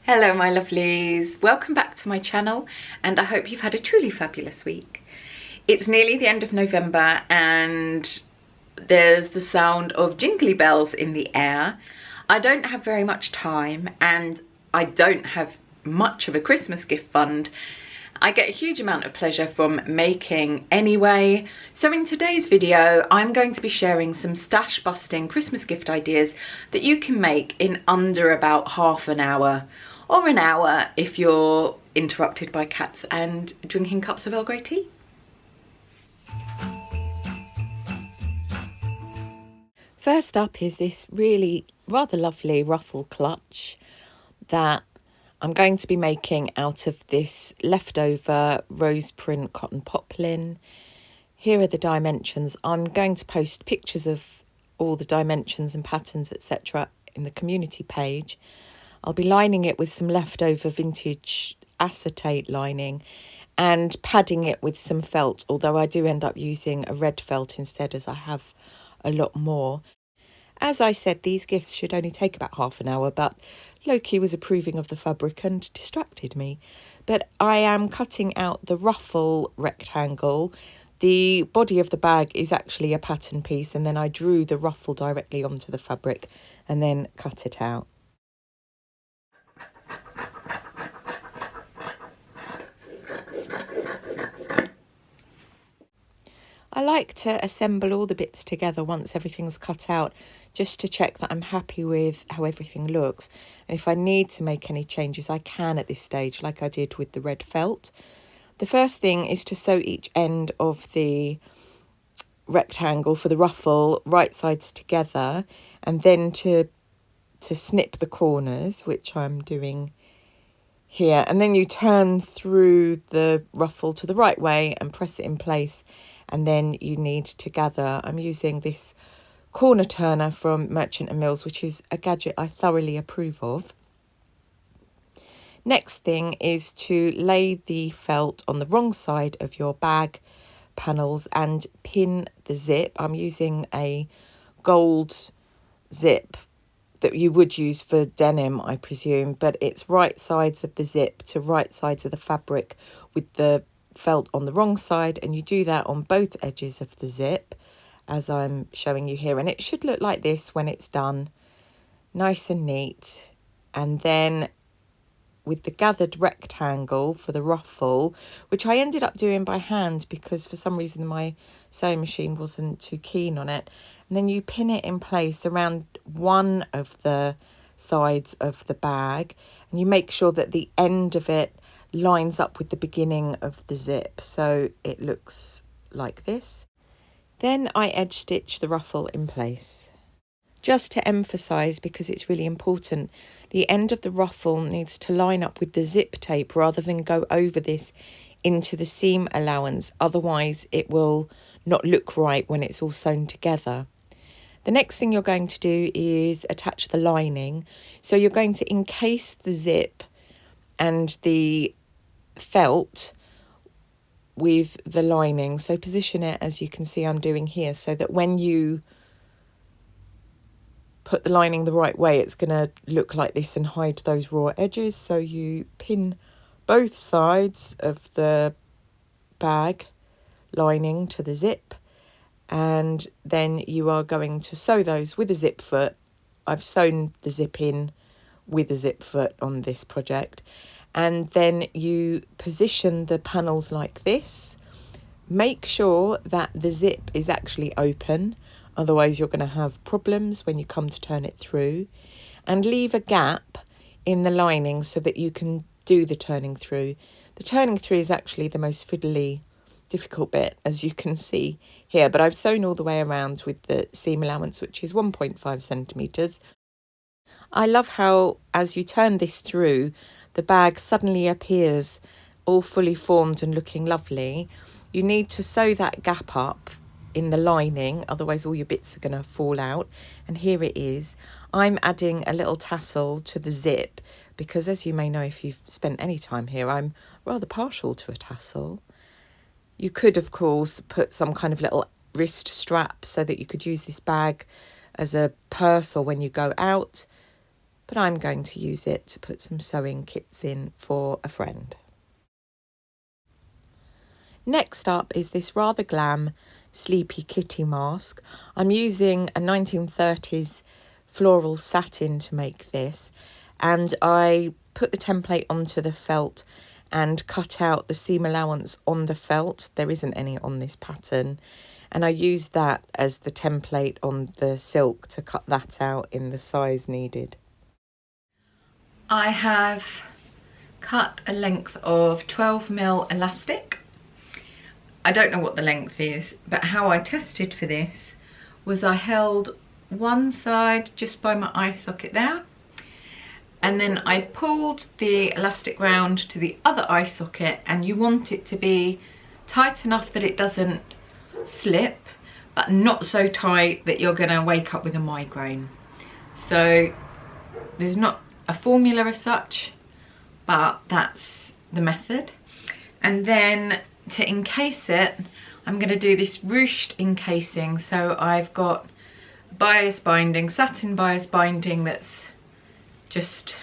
Hello my lovelies, welcome back to my channel and I hope you've had a truly fabulous week. It's nearly the end of November and there's the sound of jingly bells in the air. I don't have very much time and I don't have much of a Christmas gift fund. I get a huge amount of pleasure from making anyway. So in today's video, I'm going to be sharing some stash busting Christmas gift ideas that you can make in under about half an hour or an hour if you're interrupted by cats and drinking cups of Earl Grey tea. First up is this really rather lovely Ruffle clutch that I'm going to be making out of this leftover rose print cotton poplin. Here are the dimensions. I'm going to post pictures of all the dimensions and patterns, etc. in the community page. I'll be lining it with some leftover vintage acetate lining and padding it with some felt, although I do end up using a red felt instead as I have a lot more. As I said, these gifts should only take about half an hour, but Loki was approving of the fabric and distracted me. But I am cutting out the ruffle rectangle. The body of the bag is actually a pattern piece, and then I drew the ruffle directly onto the fabric and then cut it out. I like to assemble all the bits together once everything's cut out, just to check that I'm happy with how everything looks. And if I need to make any changes, I can at this stage, like I did with the red felt. The first thing is to sew each end of the rectangle for the ruffle right sides together, and then to snip the corners, which I'm doing here. And then you turn through the ruffle to the right way and press it in place. And then you need to gather. I'm using this corner turner from Merchant and Mills, which is a gadget I thoroughly approve of. Next thing is to lay the felt on the wrong side of your bag panels and pin the zip. I'm using a gold zip that you would use for denim, I presume, but it's right sides of the zip to right sides of the fabric with the felt on the wrong side, and you do that on both edges of the zip as I'm showing you here, and it should look like this when it's done, nice and neat. And then with the gathered rectangle for the ruffle, which I ended up doing by hand because for some reason my sewing machine wasn't too keen on it, and then you pin it in place around one of the sides of the bag, and you make sure that the end of it lines up with the beginning of the zip, so it looks like this. Then I edge stitch the ruffle in place. Just to emphasize, because it's really important, the end of the ruffle needs to line up with the zip tape rather than go over this into the seam allowance, otherwise it will not look right when it's all sewn together. The next thing you're going to do is attach the lining. So you're going to encase the zip and the felt with the lining. So position it as you can see I'm doing here, so that when you put the lining the right way, it's going to look like this and hide those raw edges. So you pin both sides of the bag lining to the zip, and then you are going to sew those with a zip foot. I've sewn the zip in with a zip foot on this project. And then you position the panels like this. Make sure that the zip is actually open, otherwise you're going to have problems when you come to turn it through. And leave a gap in the lining so that you can do the turning through. The turning through is actually the most fiddly, difficult bit, as you can see here. But I've sewn all the way around with the seam allowance, which is 1.5 centimetres. I love how, as you turn this through, the bag suddenly appears all fully formed and looking lovely. You need to sew that gap up in the lining, otherwise all your bits are going to fall out. And here it is. I'm adding a little tassel to the zip because, as you may know if you've spent any time here, I'm rather partial to a tassel. You could, of course, put some kind of little wrist strap so that you could use this bag as a purse or when you go out. but I'm going to use it to put some sewing kits in for a friend. Next up is this rather glam Sleepy Kitty mask. I'm using a 1930s floral satin to make this, and I put the template onto the felt and cut out the seam allowance on the felt. There isn't any on this pattern, and I used that as the template on the silk to cut that out in the size needed. I have cut a length of 12mm elastic. I don't know what the length is, but how I tested for this was I held one side just by my eye socket there, and then I pulled the elastic round to the other eye socket, and you want it to be tight enough that it doesn't slip, but not so tight that you're gonna wake up with a migraine. So there's not a formula as such, but that's the method. And then to encase it, I'm going to do this ruched encasing. So I've got bias binding, satin bias binding, that's just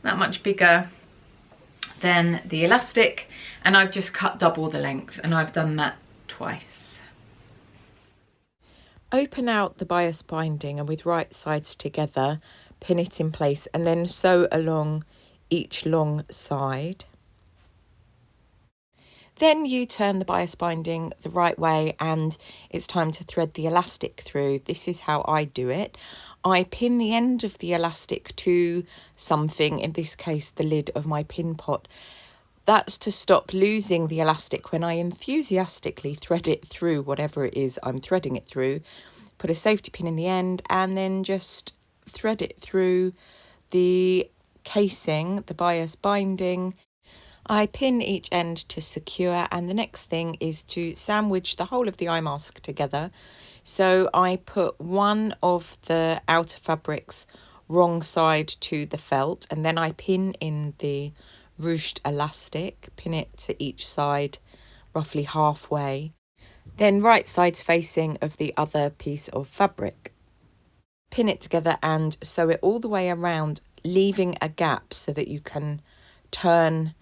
that much bigger than the elastic, and I've just cut double the length, and I've done that twice. Open out the bias binding and with right sides together, pin it in place, and then sew along each long side. Then you turn the bias binding the right way and it's time to thread the elastic through. This is how I do it. I pin the end of the elastic to something, in this case the lid of my pin pot. That's to stop losing the elastic when I enthusiastically thread it through whatever it is I'm threading it through. Put a safety pin in the end and then just thread it through the casing, the bias binding. I pin each end to secure, and the next thing is to sandwich the whole of the eye mask together. So I put one of the outer fabrics wrong side to the felt, and then I pin in the ruched elastic, pin it to each side roughly halfway, then right sides facing of the other piece of fabric. Pin it together and sew it all the way around, leaving a gap so that you can turn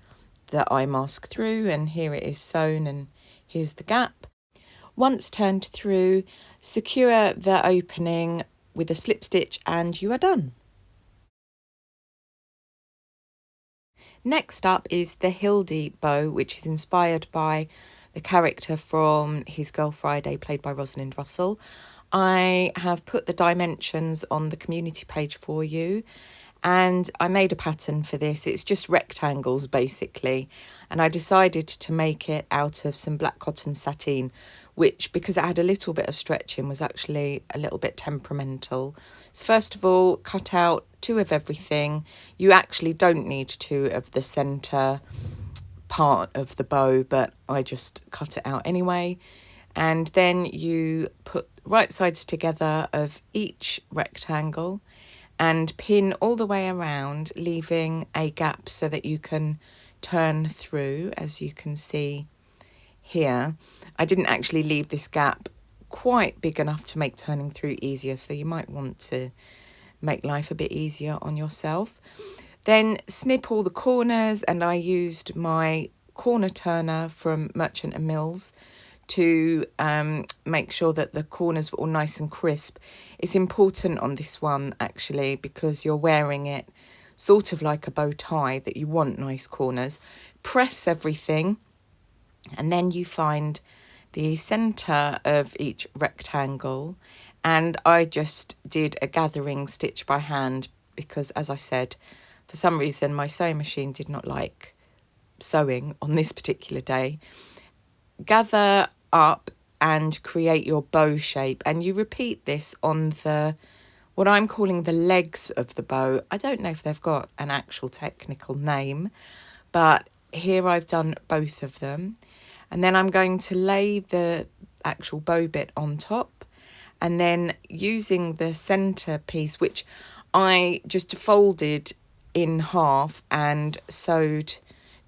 the eye mask through, and here it is sewn and here's the gap. Once turned through, secure the opening with a slip stitch and you are done. Next up is the Hildy bow, which is inspired by the character from His Girl Friday, played by Rosalind Russell. I have put the dimensions on the community page for you, and I made a pattern for this. It's just rectangles basically, and I decided to make it out of some black cotton sateen, which, because it had a little bit of stretching, was actually a little bit temperamental. So first of all, cut out 2 of everything. You actually don't need 2 of the centre part of the bow, but I just cut it out anyway. And then you put right sides together of each rectangle and pin all the way around, leaving a gap so that you can turn through, as you can see here. I didn't actually leave this gap quite big enough to make turning through easier, so you might want to make life a bit easier on yourself. Then snip all the corners, and I used my corner turner from Merchant and Mills to make sure that the corners were all nice and crisp. It's important on this one actually, because you're wearing it sort of like a bow tie, that you want nice corners. Press everything, and then you find the centre of each rectangle, and I just did a gathering stitch by hand because, as I said, for some reason my sewing machine did not like sewing on this particular day. Gather up and create your bow shape, and you repeat this on the, what I'm calling the legs of the bow. I don't know if they've got an actual technical name, but here I've done both of them. And then I'm going to lay the actual bow bit on top, and then using the centre piece, which I just folded in half and sewed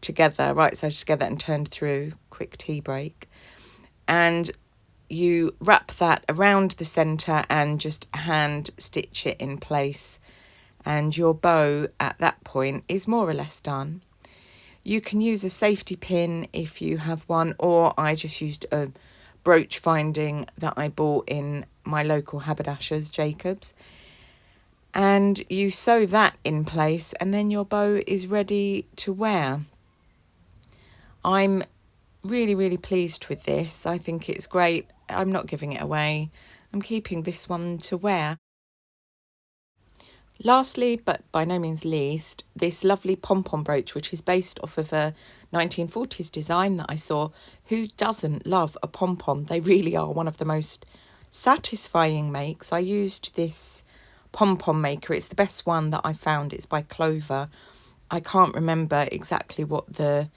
together, right sides together, and turned through, quick tea break. And you wrap that around the centre and just hand stitch it in place, and your bow at that point is more or less done. You can use a safety pin if you have one, or I just used a brooch finding that I bought in my local haberdashers, Jacobs. And you sew that in place, and then your bow is ready to wear. I'm really, really pleased with this. I think it's great. I'm not giving it away. I'm keeping this one to wear. Lastly, but by no means least, this lovely pom-pom brooch, which is based off of a 1940s design that I saw. Who doesn't love a pom-pom? They really are one of the most satisfying makes. I used this pom-pom maker. It's the best one that I found. It's by Clover. I can't remember exactly what the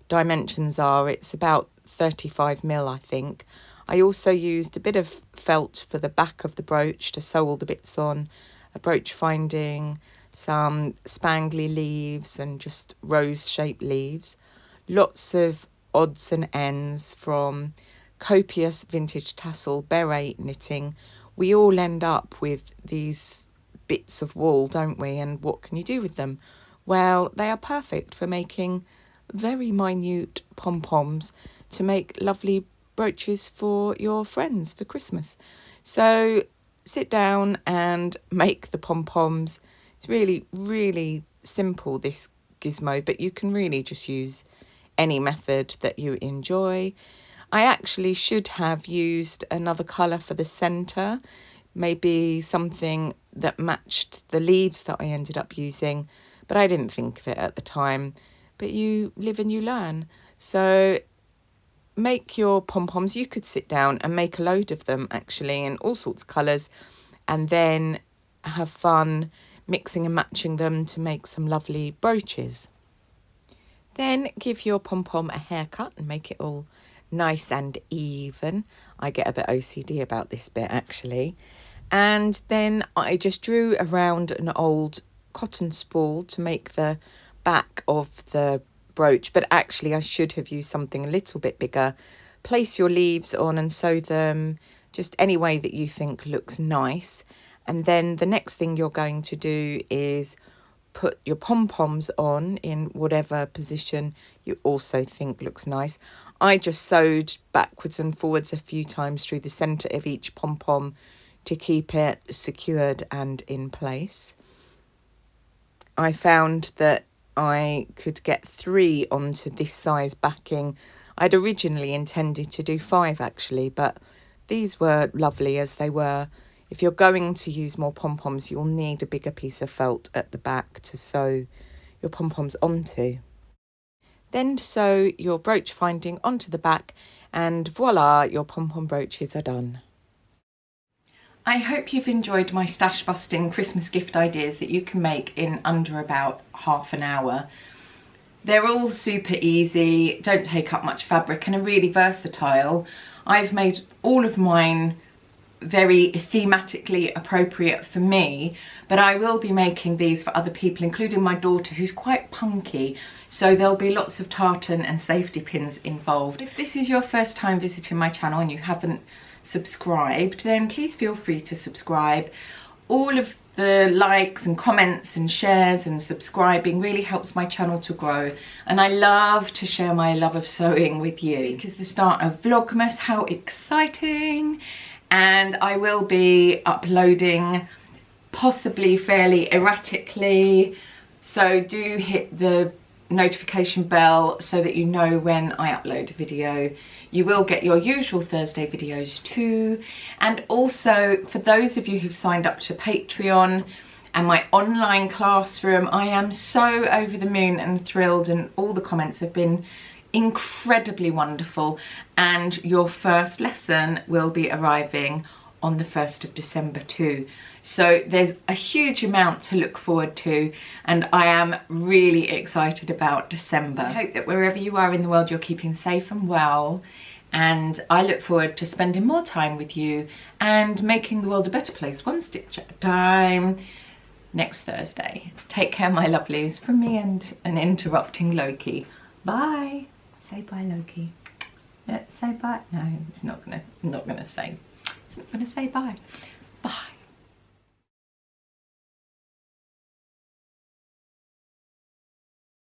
dimensions are. It's about 35mm, I think. I also used a bit of felt for the back of the brooch to sew all the bits on, a brooch finding, some spangly leaves and just rose-shaped leaves, lots of odds and ends from copious vintage tassel beret knitting. We all end up with these bits of wool, don't we? And what can you do with them? Well, they are perfect for making very minute pom-poms to make lovely brooches for your friends for Christmas. So sit down and make the pom-poms. It's really, really simple, this gizmo, but you can really just use any method that you enjoy. I actually should have used another colour for the centre, maybe something that matched the leaves that I ended up using, but I didn't think of it at the time. But you live and you learn. So make your pom-poms. You could sit down and make a load of them, actually, in all sorts of colours, and then have fun mixing and matching them to make some lovely brooches. Then give your pom-pom a haircut and make it all nice and even. I get a bit OCD about this bit, actually. And then I just drew around an old cotton spool to make the back of the brooch, but actually I should have used something a little bit bigger. Place your leaves on and sew them just any way that you think looks nice. And then the next thing you're going to do is put your pom-poms on in whatever position you also think looks nice. I just sewed backwards and forwards a few times through the centre of each pom-pom to keep it secured and in place. I found that I could get 3 onto this size backing. I'd originally intended to do 5 actually, but these were lovely as they were. If you're going to use more pom-poms, you'll need a bigger piece of felt at the back to sew your pom-poms onto. Then sew your brooch finding onto the back, and voila, your pom-pom brooches are done. I hope you've enjoyed my stash busting Christmas gift ideas that you can make in under about half an hour. They're all super easy, don't take up much fabric, and are really versatile. I've made all of mine very thematically appropriate for me, but I will be making these for other people, including my daughter, who's quite punky, so there'll be lots of tartan and safety pins involved. If this is your first time visiting my channel and you haven't subscribed, then please feel free to subscribe. All of the likes and comments and shares and subscribing really helps my channel to grow, and I love to share my love of sewing with you. Because the start of Vlogmas, how exciting! And I will be uploading possibly fairly erratically, so do hit the notification bell so that you know when I upload a video. You will get your usual Thursday videos too, and also for those of you who've signed up to Patreon and my online classroom, I am so over the moon and thrilled, and all the comments have been incredibly wonderful, and your first lesson will be arriving on the 1st of December too. So there's a huge amount to look forward to, and I am really excited about December. I hope that wherever you are in the world you're keeping safe and well, and I look forward to spending more time with you and making the world a better place one stitch at a time next Thursday. Take care, my lovelies, from me and an interrupting Loki. Bye. Say bye, Loki. Say bye. No, it's not gonna say. It's not gonna say bye.